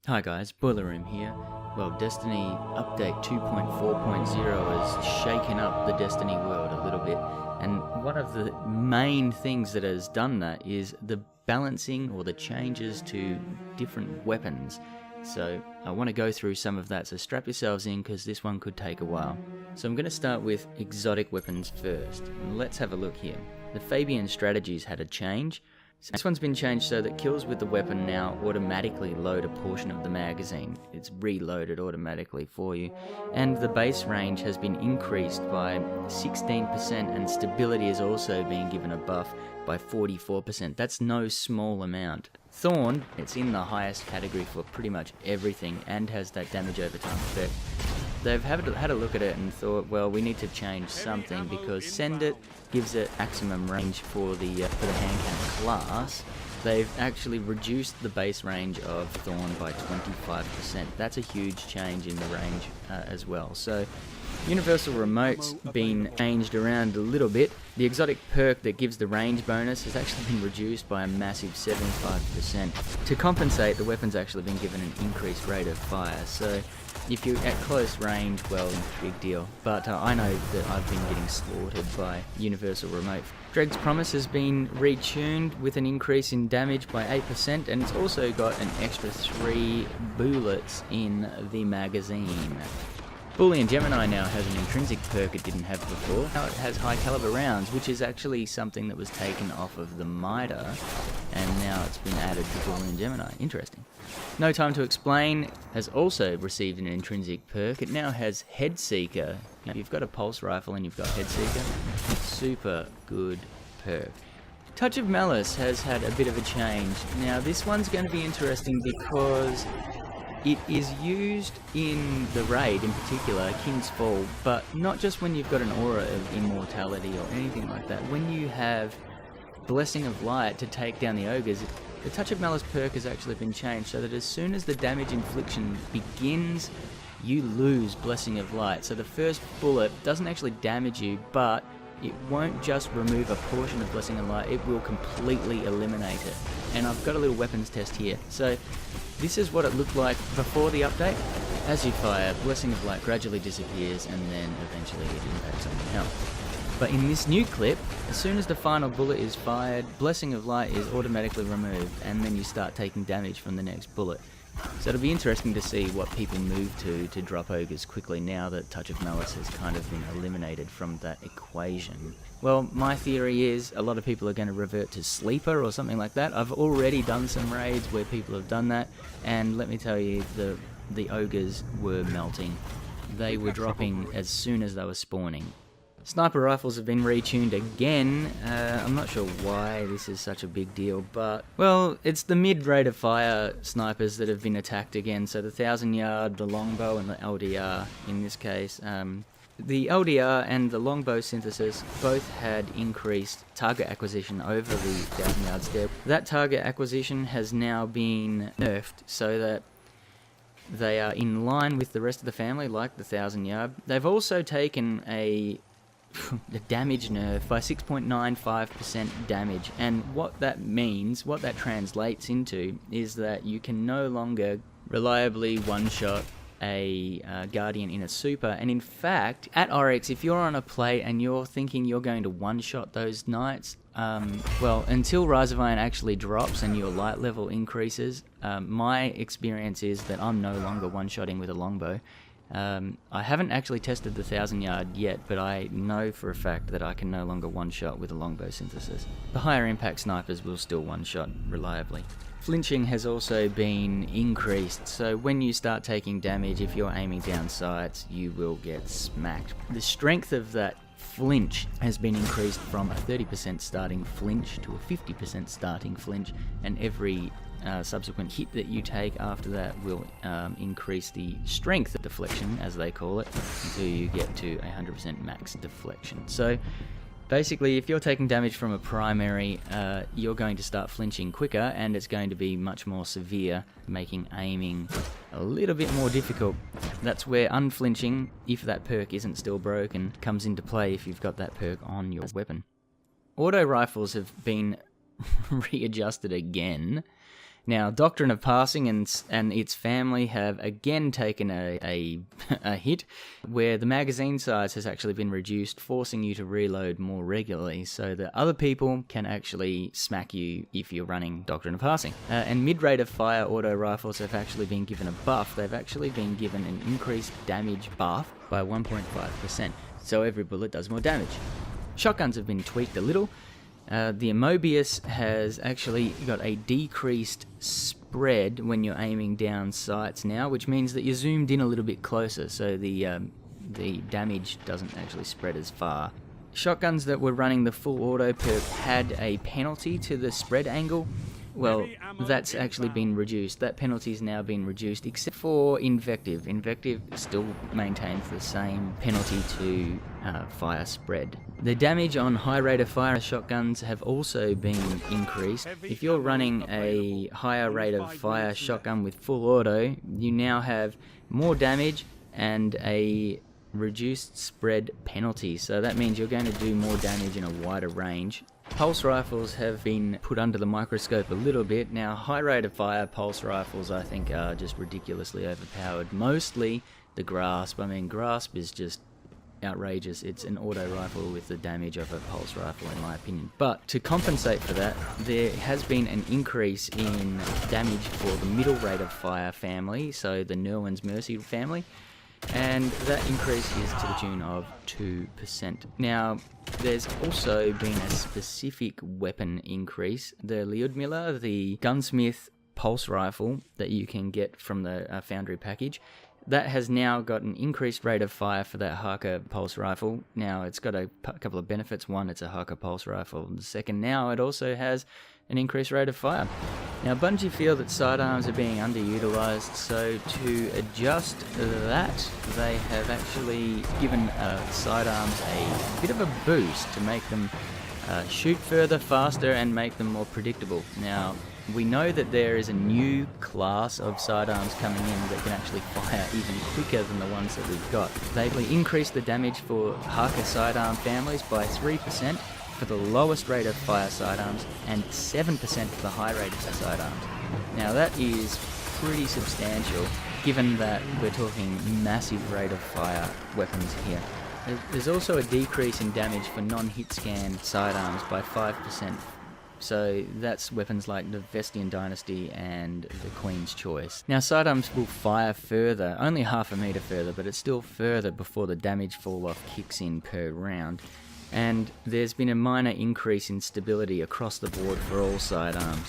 Hi guys, BoylerRoom here. Well, Destiny Update 2.4.0 has shaken up the Destiny world a little bit, and one of the main things that has done that is the balancing or the changes to different weapons. So I want to go through some of that, so strap yourselves in because this one could take a while. So I'm going to start with exotic weapons first, and let's have a look here. The FABIAN strategies had a change. So this one's been changed so that kills with the weapon now automatically load a portion of the magazine. It's reloaded automatically for you. And the base range has been increased by 16%, and stability is also being given a buff by 44%. That's no small amount. Thorn, it's in the highest category for pretty much everything and has that damage over time effect. They've had a look at it and thought, well, we need to change something because Send It gives it maximum range for the hand cannon class. They've actually reduced the base range of Thorn by 25%. That's a huge change in the range as well. So Universal Remote's been changed around a little bit. The exotic perk that gives the range bonus has actually been reduced by a massive 75%. To compensate, the weapon's actually been given an increased rate of fire. So if you're at close range, well, big deal. But I know that I've been getting slaughtered by Universal Remote. DREG'S Promise has been retuned with an increase in damage by 8%, and it's also got an extra 3 bullets in the magazine. BOOLEAN GEMINIO now has an intrinsic perk it didn't have before. Now it has high caliber rounds, which is actually something that was taken off of the MITRE, and now it's been added to BOOLEAN GEMINIO. Interesting. No Time to Explain has also received an intrinsic perk. It now has Head Seeker. If you've got a pulse rifle and you've got Head Seeker, super good perk. Touch of Malice has had a bit of a change. Now this one's going to be interesting because it is used in the raid, in particular, King's Fall, but not just when you've got an aura of immortality or anything like that. When you have Blessing of Light to take down the ogres, the Touch of Malice perk has actually been changed so that as soon as the damage infliction begins, you lose Blessing of Light. So the first bullet doesn't actually damage you, but it won't just remove a portion of Blessing of Light, it will completely eliminate it. And I've got a little weapons test here. So this is what it looked like before the update. As you fire, Blessing of Light gradually disappears and then eventually it impacts on your health. But in this new clip, as soon as the final bullet is fired, Blessing of Light is automatically removed, and then you start taking damage from the next bullet. So it'll be interesting to see what people move to drop ogres quickly now that Touch of Malice has kind of been eliminated from that equation. Well, my theory is a lot of people are going to revert to Sleeper or something like that. I've already done some raids where people have done that, and let me tell you, the ogres were melting. They were dropping as soon as they were spawning. Sniper rifles have been retuned again. I'm not sure why this is such a big deal, but, well, it's the mid-rate of fire snipers that have been attacked again. So the 1000 yard, the longbow, and the LDR in this case. The LDR and the longbow synthesis both had increased target acquisition over the 1000 yards there. That target acquisition has now been nerfed so that they are in line with the rest of the family, like the 1000 yard. They've also taken the damage nerf by 6.95% damage, and what that means, what that translates into, is that you can no longer reliably one-shot a Guardian in a super, and in fact, at Oryx, if you're on a plate and you're thinking you're going to one-shot those knights, well, until Rise of Iron actually drops and your light level increases, my experience is that I'm no longer one-shotting with a longbow. I haven't actually tested the 1000 yard yet, but I know for a fact that I can no longer one-shot with a longbow synthesis. The higher impact snipers will still one-shot reliably. Flinching has also been increased, so when you start taking damage, if you're aiming down sights, you will get smacked. The strength of that flinch has been increased from a 30% starting flinch to a 50% starting flinch, and every subsequent hit that you take after that will increase the strength of deflection, as they call it, until you get to 100% max deflection. So basically, if you're taking damage from a primary, you're going to start flinching quicker, and it's going to be much more severe, making aiming a little bit more difficult. That's where unflinching, if that perk isn't still broken, comes into play if you've got that perk on your weapon. Auto rifles have been readjusted again. Now, Doctrine of Passing and its family have again taken a hit, where the magazine size has actually been reduced, forcing you to reload more regularly, so that other people can actually smack you if you're running Doctrine of Passing. And mid-rate of fire auto rifles have actually been given a buff. They've actually been given an increased damage buff by 1.5%, so every bullet does more damage. Shotguns have been tweaked a little. The Mobius has actually got a decreased spread when you're aiming down sights now, which means that you're zoomed in a little bit closer, so the damage doesn't actually spread as far. Shotguns that were running the full auto perk had a penalty to the spread angle. Well, that's actually been reduced. That penalty's now been reduced, except for Invective. Invective still maintains the same penalty to fire spread. The damage on high rate of fire shotguns have also been increased. If you're running a higher rate of fire shotgun with full auto, you now have more damage and a reduced spread penalty. So that means you're going to do more damage in a wider range. Pulse rifles have been put under the microscope a little bit. Now, high rate of fire pulse rifles, I think, are just ridiculously overpowered. Mostly the Grasp. I mean, Grasp is just outrageous. It's an auto rifle with the damage of a pulse rifle, in my opinion. But to compensate for that, there has been an increase in damage for the middle rate of fire family, so the Nerwin's Mercy family, and that increase is to the tune of 2%. Now, there's also been a specific weapon increase. The Lyudmila, the gunsmith pulse rifle that you can get from the Foundry package, that has now got an increased rate of fire for that Haka pulse rifle. Now, it's got a couple of benefits. One, it's a Haka pulse rifle. The second, now it also has an increased rate of fire. Now, Bungie feel that sidearms are being underutilized, so to adjust that, they have actually given sidearms a bit of a boost to make them shoot further, faster, and make them more predictable. Now, we know that there is a new class of sidearms coming in that can actually fire even quicker than the ones that we've got. They've increased the damage for Haka sidearm families by 3% for the lowest rate of fire sidearms and 7% for the high rate of sidearms. Now that is pretty substantial, given that we're talking massive rate of fire weapons here. There's also a decrease in damage for non-hit scan sidearms by 5%. So that's weapons like the Vestian Dynasty and the Queen's Choice. Now, sidearms will fire further, only half a meter further, but it's still further before the damage fall-off kicks in per round. And there's been a minor increase in stability across the board for all sidearms.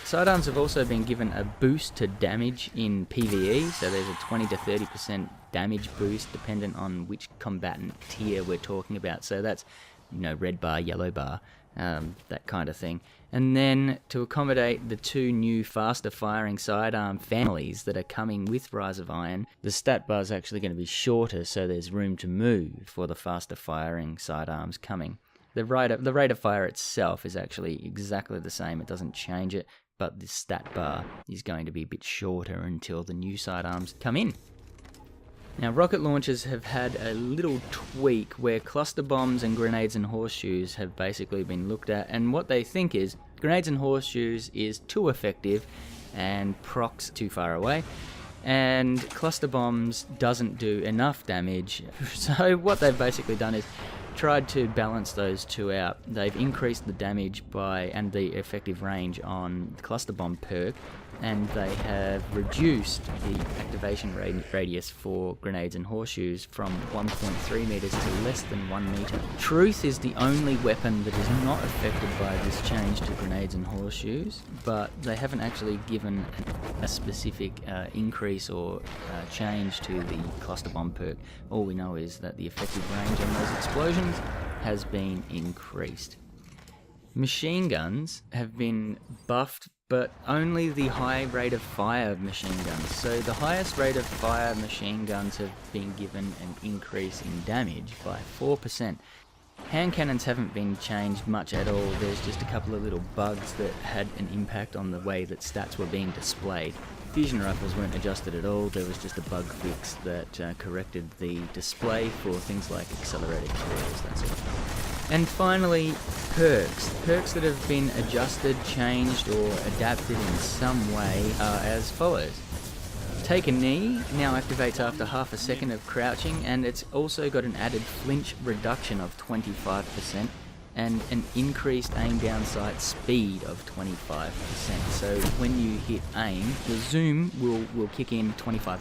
Sidearms have also been given a boost to damage in PvE, so there's a 20 to 30% damage boost dependent on which combatant tier we're talking about. So that's, red bar, yellow bar, that kind of thing. And then to accommodate the two new faster firing sidearm families that are coming with Rise of Iron, the stat bar is actually going to be shorter, so there's room to move for the faster firing sidearms coming. The rate of fire itself is actually exactly the same, it doesn't change it, but the stat bar is going to be a bit shorter until the new sidearms come in. Now, rocket launchers have had a little tweak where cluster bombs and grenades and horseshoes have basically been looked at, and what they think is grenades and horseshoes is too effective and procs too far away, and cluster bombs doesn't do enough damage. So what they've basically done is tried to balance those two out. They've increased the damage and the effective range on the cluster bomb perk, and they have reduced the activation radius for grenades and horseshoes from 1.3 meters to less than 1 meter. Truth is the only weapon that is not affected by this change to grenades and horseshoes, but they haven't actually given a specific increase or change to the cluster bomb perk. All we know is that the effective range on those explosions has been increased. Machine guns have been buffed, but only the high rate of fire machine guns. So the highest rate of fire machine guns have been given an increase in damage by 4%. Hand cannons haven't been changed much at all. There's just a couple of little bugs that had an impact on the way that stats were being displayed. Fusion rifles weren't adjusted at all. There was just a bug fix that corrected the display for things like accelerated cores, that sort of thing. And finally, perks. Perks that have been adjusted, changed, or adapted in some way are as follows. Take a knee now activates after half a second of crouching, and it's also got an added flinch reduction of 25% and an increased aim down sight speed of 25%. So when you hit aim, the zoom will kick in 25%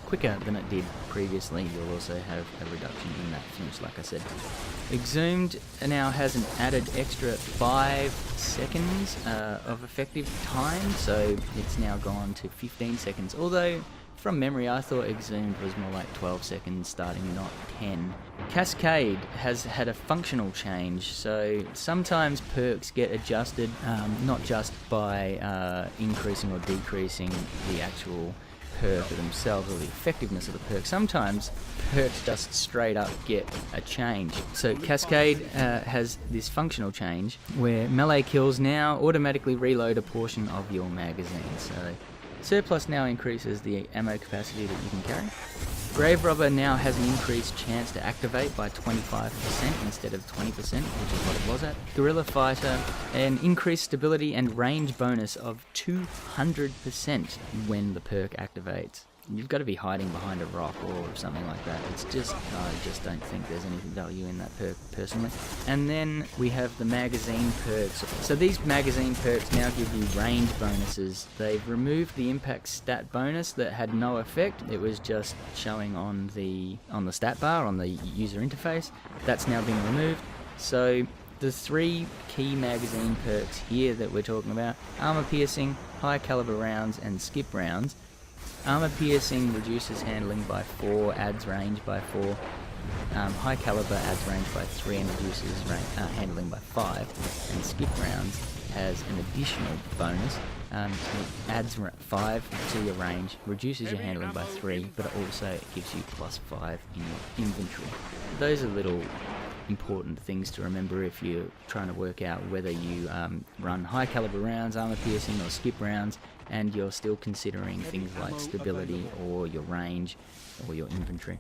quicker than it did previously. You'll also have a reduction in that flinch, like I said. Exhumed now has an added extra 5 seconds of effective time, so it's now gone to 15 seconds, although from memory I thought Exhumed was more like 12 seconds starting, not 10. Cascade has had a functional change, so sometimes perks get adjusted not just by increasing or decreasing the actual perk themselves or the effectiveness of the perk. Sometimes perks just straight up get a change. So Cascade has this functional change where melee kills now automatically reload a portion of your magazine. So Surplus now increases the ammo capacity that you can carry. Grave Robber now has an increased chance to activate by 25% instead of 20%, which is what it was at. Guerrilla Fighter, an increased stability and range bonus of 200% when the perk activates. You've got to be hiding behind a rock or something like that. It's just, I just don't think there's any value in that perk personally. And then we have the magazine perks. So these magazine perks now give you range bonuses. They've removed the impact stat bonus that had no effect. It was just showing on the stat bar on the user interface. That's now been removed. So the 3 key magazine perks here that we're talking about: armor piercing, high caliber rounds, and skip rounds. Armor piercing reduces handling by 4, adds range by 4. High caliber adds range by 3 and reduces handling by 5. And skip rounds has an additional bonus. It adds 5 to your range, reduces your handling by 3, but it also gives you +5 in your inventory. Those are little important things to remember if you're trying to work out whether you run high caliber rounds, armor piercing, or skip rounds, and you're still considering things like stability or your range or your inventory.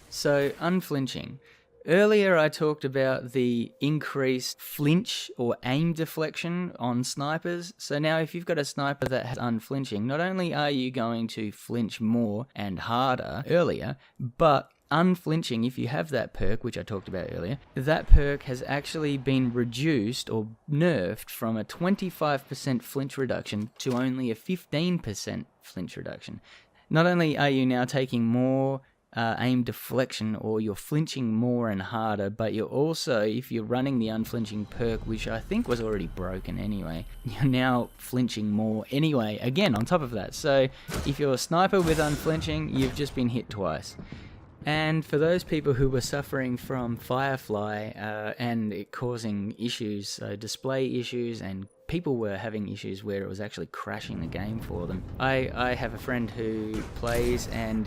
So, unflinching. Earlier I talked about the increased flinch or aim deflection on snipers. So now if you've got a sniper that has unflinching, not only are you going to flinch more and harder earlier, but unflinching, if you have that perk, which I talked about earlier, that perk has actually been reduced or nerfed from a 25% flinch reduction to only a 15% flinch reduction. Not only are you now taking more aim deflection, or you're flinching more and harder, but you're also, if you're running the unflinching perk, which I think was already broken anyway, you're now flinching more anyway, again on top of that. So if you're a sniper with unflinching, you've just been hit twice. And for those people who were suffering from Firefly and it causing issues, display issues, and people were having issues where it was actually crashing the game for them. I have a friend who plays, and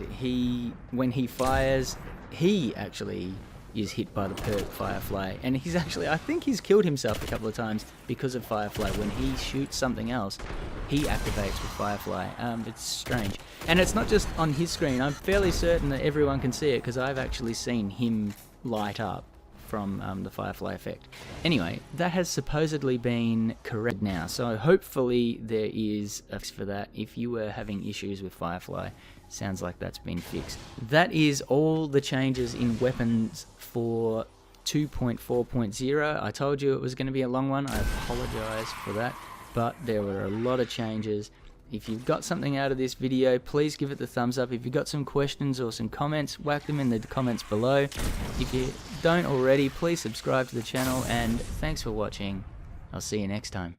when he fires, he actually is hit by the perk Firefly, and he's actually, I think he's killed himself a couple of times because of Firefly. When he shoots something else, he activates with Firefly. It's strange. And it's not just on his screen. I'm fairly certain that everyone can see it, because I've actually seen him light up from the Firefly effect. Anyway, that has supposedly been corrected now, so hopefully there is a fix for that. If you were having issues with Firefly, sounds like that's been fixed. That is all the changes in weapons for 2.4.0. I told you it was going to be a long one. I apologize for that, but there were a lot of changes. If you've got something out of this video, please give it the thumbs up. If you've got some questions or some comments, whack them in the comments below. If you don't already, please subscribe to the channel, and thanks for watching. I'll see you next time.